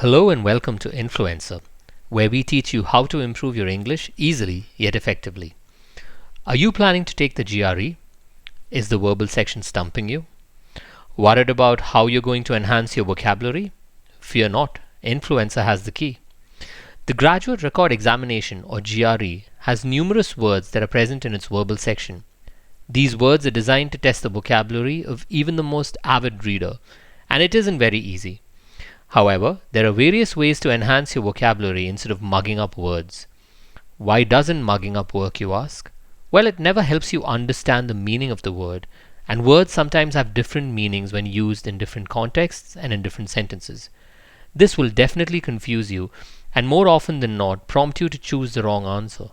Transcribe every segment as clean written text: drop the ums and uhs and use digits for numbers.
Hello and welcome to Influencer, where we teach you how to improve your English easily yet effectively. Are you planning to take the GRE? Is the verbal section stumping you? Worried about how you're going to enhance your vocabulary? Fear not, Influencer has the key. The Graduate Record Examination or GRE has numerous words that are present in its verbal section. These words are designed to test the vocabulary of even the most avid reader, and it isn't very easy. However, there are various ways to enhance your vocabulary instead of mugging up words. Why doesn't mugging up work, you ask? Well, it never helps you understand the meaning of the word, and words sometimes have different meanings when used in different contexts and in different sentences. This will definitely confuse you, and more often than not, prompt you to choose the wrong answer.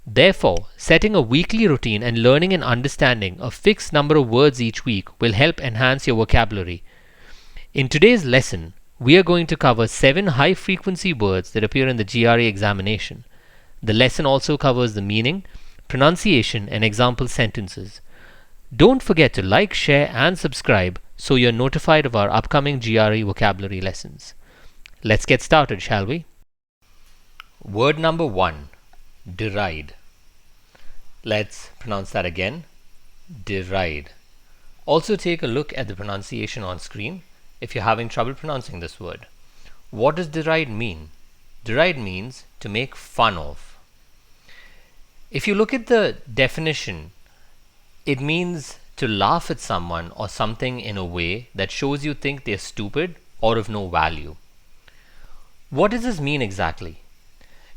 Therefore, setting a weekly routine and learning and understanding a fixed number of words each week will help enhance your vocabulary. In today's lesson, we are going to cover 7 high-frequency words that appear in the GRE examination. The lesson also covers the meaning, pronunciation, and example sentences. Don't forget to like, share, and subscribe so you're notified of our upcoming GRE vocabulary lessons. Let's get started, shall we? Word number 1, deride. Let's pronounce that again. Deride. Also take a look at the pronunciation on screen if you're having trouble pronouncing this word. What does deride mean? Deride means to make fun of. If you look at the definition, it means to laugh at someone or something in a way that shows you think they're stupid or of no value. What does this mean exactly?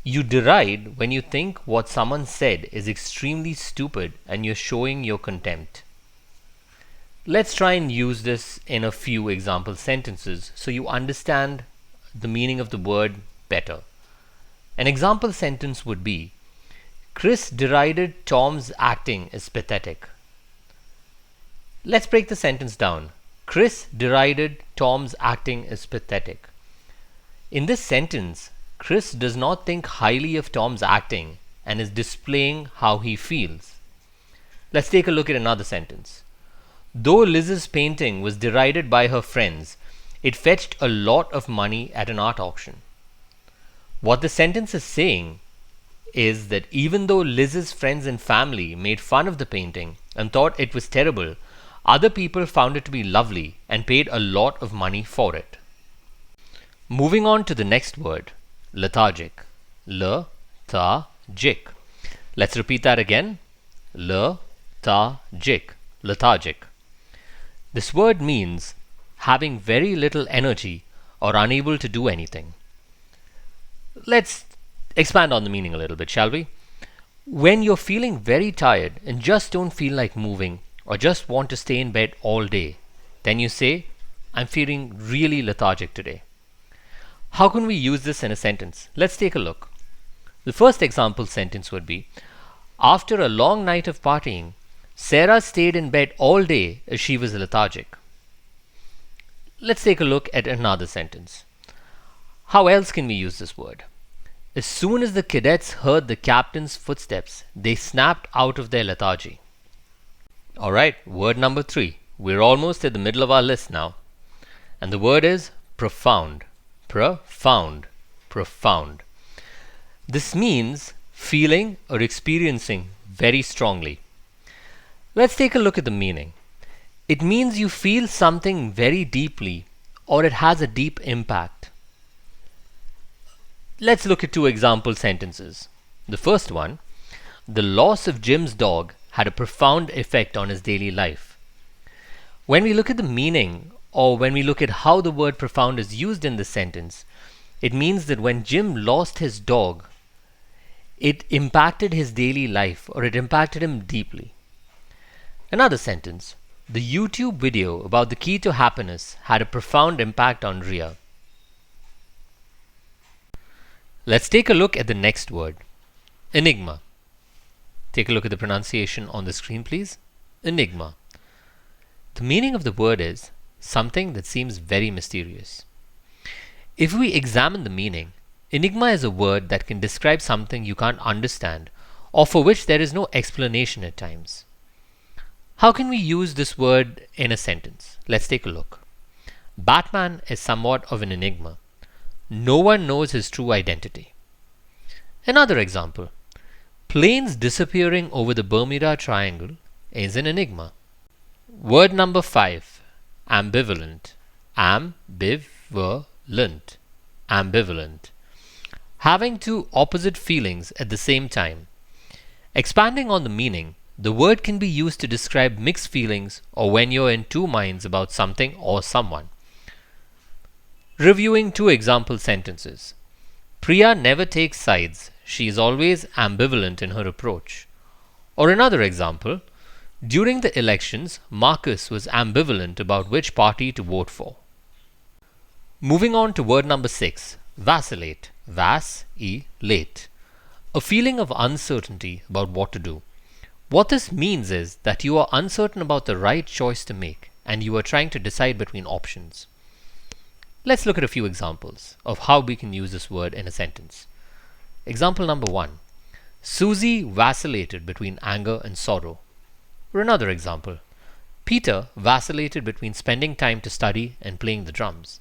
You deride when you think what someone said is extremely stupid and you're showing your contempt. Let's try and use this in a few example sentences so you understand the meaning of the word better. An example sentence would be, Chris derided Tom's acting as pathetic. Let's break the sentence down. Chris derided Tom's acting as pathetic. In this sentence, Chris does not think highly of Tom's acting and is displaying how he feels. Let's take a look at another sentence. Though Liz's painting was derided by her friends, it fetched a lot of money at an art auction. What the sentence is saying is that even though Liz's friends and family made fun of the painting and thought it was terrible, other people found it to be lovely and paid a lot of money for it. Moving on to the next word, lethargic. Le-tha-gic. Let's repeat that again. Le-tha-gic. Lethargic. This word means having very little energy or unable to do anything. Let's expand on the meaning a little bit, shall we? When you're feeling very tired and just don't feel like moving or just want to stay in bed all day, then you say, I'm feeling really lethargic today. How can we use this in a sentence? Let's take a look. The first example sentence would be, after a long night of partying, Sarah stayed in bed all day as she was lethargic. Let's take a look at another sentence. How else can we use this word? As soon as the cadets heard the captain's footsteps, they snapped out of their lethargy. Alright, word number 3. We're almost at the middle of our list now. And the word is profound. Profound. Profound. This means feeling or experiencing very strongly. Let's take a look at the meaning. It means you feel something very deeply or it has a deep impact. Let's look at 2 example sentences. The first one, the loss of Jim's dog had a profound effect on his daily life. When we look at the meaning or when we look at how the word profound is used in this sentence, it means that when Jim lost his dog, it impacted his daily life or it impacted him deeply. Another sentence, the YouTube video about the key to happiness had a profound impact on Ria. Let's take a look at the next word, enigma. Take a look at the pronunciation on the screen, please. Enigma. The meaning of the word is something that seems very mysterious. If we examine the meaning, enigma is a word that can describe something you can't understand or for which there is no explanation at times. How can we use this word in a sentence? Let's take a look. Batman is somewhat of an enigma. no one knows his true identity. Another example. Planes disappearing over the Bermuda Triangle is an enigma. Word number 5. Ambivalent. Ambivalent. Ambivalent. Having two opposite feelings at the same time. Expanding on the meaning, the word can be used to describe mixed feelings or when you're in two minds about something or someone. Reviewing two example sentences. Priya never takes sides. She is always ambivalent in her approach. Or another example. During the elections, Marcus was ambivalent about which party to vote for. Moving on to word number 6. Vacillate. Vacillate. A feeling of uncertainty about what to do. What this means is that you are uncertain about the right choice to make and you are trying to decide between options. Let's look at a few examples of how we can use this word in a sentence. Example number 1. Susie vacillated between anger and sorrow. Or another example. Peter vacillated between spending time to study and playing the drums.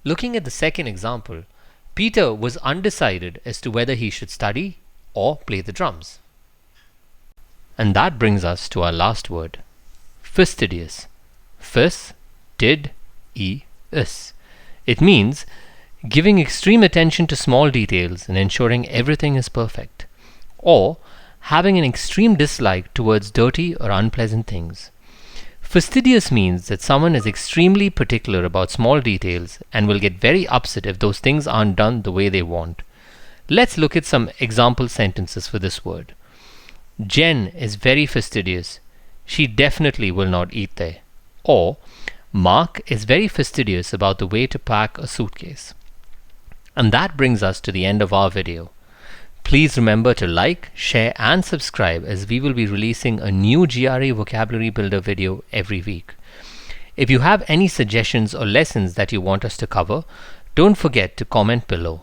Looking at the second example, Peter was undecided as to whether he should study or play the drums. And that brings us to our last word. Fastidious. Fastidious. It means giving extreme attention to small details and ensuring everything is perfect, or having an extreme dislike towards dirty or unpleasant things. Fastidious means that someone is extremely particular about small details and will get very upset if those things aren't done the way they want. Let's look at some example sentences for this word. Jen is very fastidious. She definitely will not eat there. Or, Mark is very fastidious about the way to pack a suitcase. And that brings us to the end of our video. Please remember to like, share and subscribe as we will be releasing a new GRE vocabulary builder video every week. If you have any suggestions or lessons that you want us to cover, don't forget to comment below.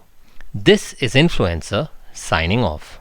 This is Influencer signing off.